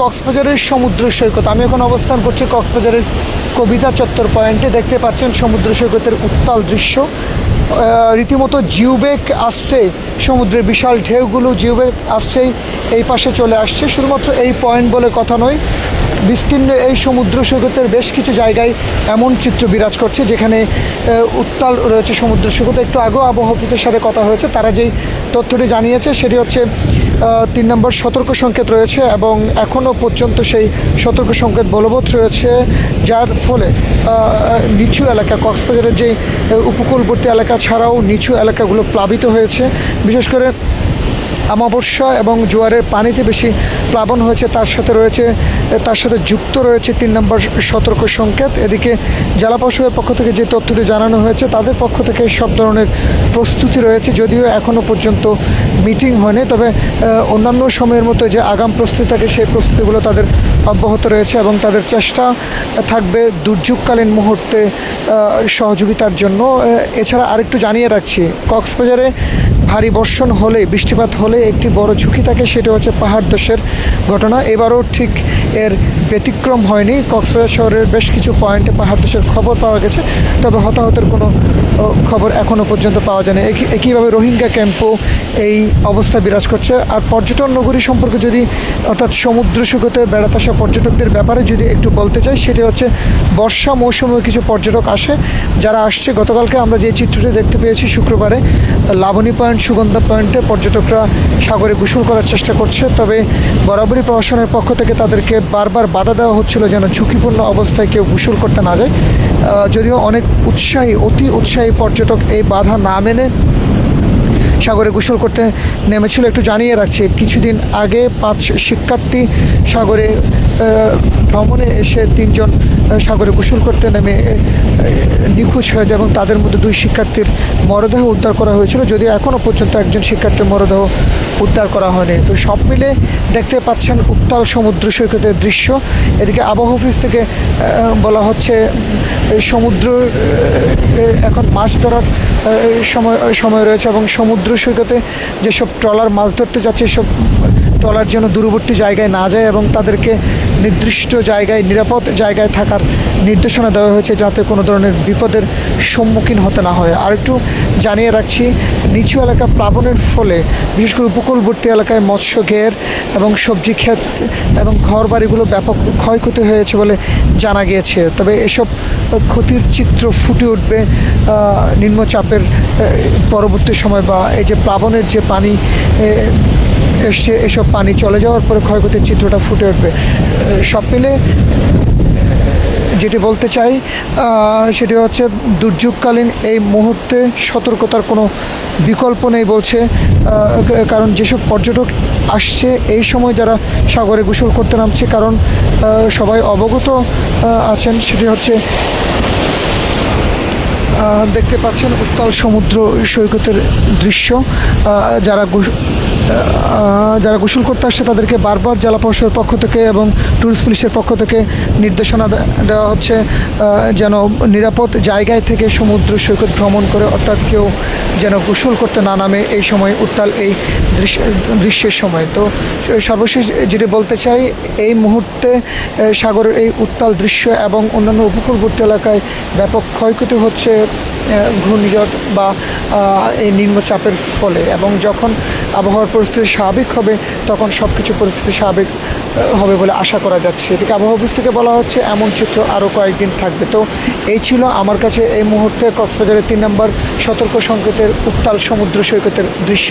কক্সবাজারের সমুদ্র সৈকত। আমি এখন অবস্থান করছি কক্সবাজারের কবিতা চত্বর পয়েন্টে। দেখতে পাচ্ছেন সমুদ্র সৈকতের উত্তাল দৃশ্য। রীতিমতো জিউবেক আসছে, সমুদ্রের বিশাল ঢেউগুলো জিউবেক আসছেই এই পাশে চলে আসছে। শুধুমাত্র এই পয়েন্ট বলে কথা নয়, বিস্তীর্ণ এই সমুদ্র সৈকতের বেশ কিছু জায়গায় এমন চিত্র বিরাজ করছে যেখানে উত্তাল রয়েছে সমুদ্র সৈকত। একটু আগেও আবহাওয়া অফিসের সাথে কথা হয়েছে, তারা যেই তথ্যটি জানিয়েছে সেটি হচ্ছে 3 নম্বর সতর্ক সংকেত রয়েছে এবং এখনও পর্যন্ত সেই সতর্ক সংকেত বলবৎ রয়েছে, যার ফলে নিচু এলাকা, কক্সবাজারের যে উপকূলবর্তী এলাকা ছাড়াও নিচু এলাকাগুলো প্লাবিত হয়েছে। বিশেষ করে আমাবস্যা এবং জোয়ারের পানিতে বেশি প্লাবন হয়েছে, তার সাথে যুক্ত রয়েছে 3 নম্বর সতর্ক সংকেত। এদিকে জেলা প্রশাসনের পক্ষ থেকে যে তথ্যটি জানানো হয়েছে, তাদের পক্ষ থেকে সব ধরনের প্রস্তুতি রয়েছে, যদিও এখনও পর্যন্ত মিটিং হয়নি। তবে অন্যান্য সময়ের মতো যে আগাম প্রস্তুতি থাকে সেই প্রস্তুতিগুলো তাদের অব্যাহত রয়েছে এবং তাদের চেষ্টা থাকবে দুর্যোগকালীন মুহূর্তে সহযোগিতার জন্য। এছাড়া আরেকটু জানিয়ে রাখছি, কক্সবাজারে ভারী বর্ষণ হলে, বৃষ্টিপাত হলে একটি বড় ঝুঁকি থাকে, সেটা হচ্ছে পাহাড় ধসের ঘটনা। এবারও ঠিক এর ব্যতিক্রম হয়নি। কক্সবাজার শহরের বেশ কিছু পয়েন্টে পাহাড় ধসের খবর পাওয়া গেছে, তবে হতাহতের কোনো খবর এখনও পর্যন্ত পাওয়া যায়নি। একইভাবে রোহিঙ্গা ক্যাম্পও এই অবস্থা বিরাজ করছে। আর পর্যটন নগরী সম্পর্কে যদি, অর্থাৎ সমুদ্র সৈকতে বেড়াতে আসা পর্যটকদের ব্যাপারে যদি একটু বলতে চাই, সেটি হচ্ছে বর্ষা মৌসুমে কিছু পর্যটক আসে, যারা আসছে। গতকালকে আমরা যে চিত্রটি দেখতে পেয়েছি শুক্রবারে লাবণী পয়েন্ট, সুগন্ধা পয়েন্টে পর্যটকরা সাগরে গোসল করার চেষ্টা করছে, তবে বরাবরই প্রশাসনের পক্ষ থেকে তাদেরকে বারবার বাধা দেওয়া হচ্ছিল যেন ঝুঁকিপূর্ণ অবস্থায় কেউ গোসল করতে না যায়। যদিও অনেক অতি উৎসাহী পর্যটক এই বাধা না মেনে সাগরে গোসল করতে নেমেছিল। একটু জানিয়ে রাখছি, কিছুদিন আগে 5 শিক্ষার্থী সাগরে ভ্রমণে এসে 3 জন সাগরে গোসল করতে নেমে নিখোঁজ হয়ে যায় এবং তাদের মধ্যে 2 শিক্ষার্থীর মরদেহ উদ্ধার করা হয়েছিল, যদিও এখনও পর্যন্ত একজন শিক্ষার্থীর মরদেহ উদ্ধার করা হয়নি। তো সব মিলে দেখতে পাচ্ছেন উত্তাল সমুদ্র সৈকতের দৃশ্য। এদিকে আবহাওয়া অফিস থেকে বলা হচ্ছে সমুদ্র এখন মাছ ধরার সময় রয়েছে এবং সমুদ্র সৈকতে যেসব ট্রলার মাছ ধরতে যাচ্ছে, সব ট্রলার যেন দূরবর্তী জায়গায় না যায় এবং তাদেরকে নির্দিষ্ট জায়গায়, নিরাপদ জায়গায় থাকার নির্দেশনা দেওয়া হয়েছে, যাতে কোনো ধরনের বিপদের সম্মুখীন হতে না হয়। আর একটু জানিয়ে রাখছি, নিচু এলাকা প্লাবনের ফলে বিশেষ করে উপকূলবর্তী এলাকায় মৎস্য ঘের এবং সবজি ক্ষেত এবং ঘরবাড়িগুলো ব্যাপক ক্ষয়ক্ষতি হয়েছে বলে জানা গিয়েছে। তবে এসব ক্ষতির চিত্র ফুটে উঠবে নিম্নচাপের পরবর্তী সময়, বা এই যে প্লাবনের যে পানি এসে, এসব পানি চলে যাওয়ার পরে ক্ষয়ক্ষতির চিত্রটা ফুটে উঠবে। সব মিলে যেটি বলতে চাই সেটি হচ্ছে দুর্যোগকালীন এই মুহূর্তে সতর্কতার কোনো বিকল্প নেই বলছে, কারণ যেসব পর্যটক আসছে এই সময় যারা সাগরে গোসল করতে নামছে, কারণ সবাই অবগত আছেন, সেটি হচ্ছে দেখতে পাচ্ছেন উত্তাল সমুদ্র সৈকতের দৃশ্য। যারা গোসল করতে আসছে তাদেরকে বারবার জেলা প্রশাসনের পক্ষ থেকে এবং ট্যুরিস্ট পুলিশের পক্ষ থেকে নির্দেশনা দেওয়া হচ্ছে যেন নিরাপদ জায়গায় থেকে সমুদ্র সৈকত ভ্রমণ করে, অর্থাৎ কেউ যেন গোসল করতে না নামে এই সময়, উত্তাল এই দৃশ্যের সময়। তো সর্বশেষ যেটি বলতে চাই, এই মুহূর্তে সাগরের এই উত্তাল দৃশ্য এবং অন্যান্য উপকূলবর্তী এলাকায় ব্যাপক ক্ষয়ক্ষতি হচ্ছে ঘূর্ণিঝড় বা এই নিম্নচাপের ফলে, এবং যখন আবহাওয়ার পরিস্থিতি স্বাভাবিক হবে তখন সব কিছু পরিস্থিতি স্বাভাবিক হবে বলে আশা করা যাচ্ছে। এদিকে আবহাওয়া অফিস থেকে বলা হচ্ছে এমন চিত্র আরও কয়েকদিন থাকবে। তো এই ছিল আমার কাছে এই মুহূর্তে কক্সবাজারের 3 নম্বর সতর্ক সংকেতের উত্তাল সমুদ্র সৈকতের দৃশ্য।